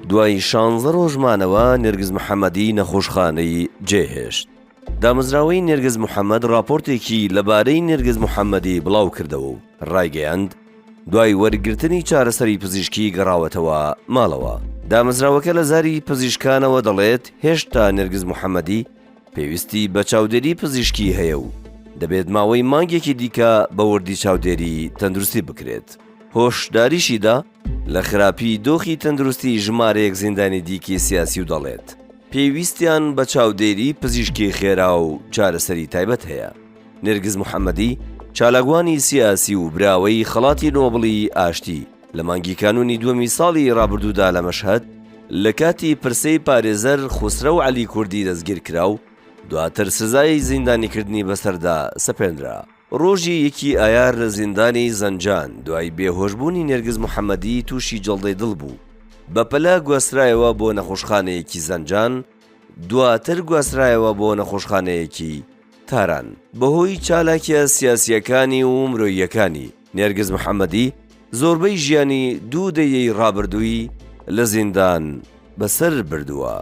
دوای 16 ڕۆژمانەوە نێرگز محەممەدی نەخۆشخانەی جێهێشت. دامەزراوەی نێرگز محەممەد راپۆرتێکی لەبارەی نێرگز محەممەدی بڵاو کردەوە و ڕایگەیاند دوای وەرگرتنی چارەسەری پزیشکی گەڕاوەتەوە ماڵەوە. دامەزراوەکە لە زاری پزیشکانەوە دەڵێت هێشتا نێرگز محەممەدی پێویستی بە چاودێری پزیشکی هەیە و دەبێت ماوەی مانگێکی دیکە بە وردی چاودێری تەندروستی بکرێت. هۆشداریشیدا لە خراپی دۆخی تەندروستی ژمارەیەک زیندانی دیکی سیاسی و دەڵێت پێویستیان بە چاودێری پزیشکی خێرا و چارەسەری تایبەت هەیە. نێرگز محەممەدی چالاگوانی سیاسی و براوەی خەڵاتی نۆبڵی ئاشتی لە مانگی کانونی دووەمی ساڵی ڕابردوودا لە مەشهەد لە کاتی پرسەی پارێزەر خوسرە و عەلی کوردی دەستگیر کرا و دواتر سزای زیندانیکردنی بەسەردا سەپێنرا. ڕۆژی یەکی ئایار لە زیندانی زەنجان دوای بێهۆشبوونی نێرگز محەممەدی تووشی جەڵدەی دڵ بوو. بەپەلا گواسترایەوە بۆ نەخۆشخانەیەکی زەنجان، دواتر گواسترایەوە بۆ نەخۆشخانەیەکی تاران. بەهۆی چالاکیە سیاسیەکانی و مرۆییەکانی نێرگز محەممەدی زۆربەی ژیانی دوو دەیەی ڕابردووی لە زیندان بەسەر بردووە.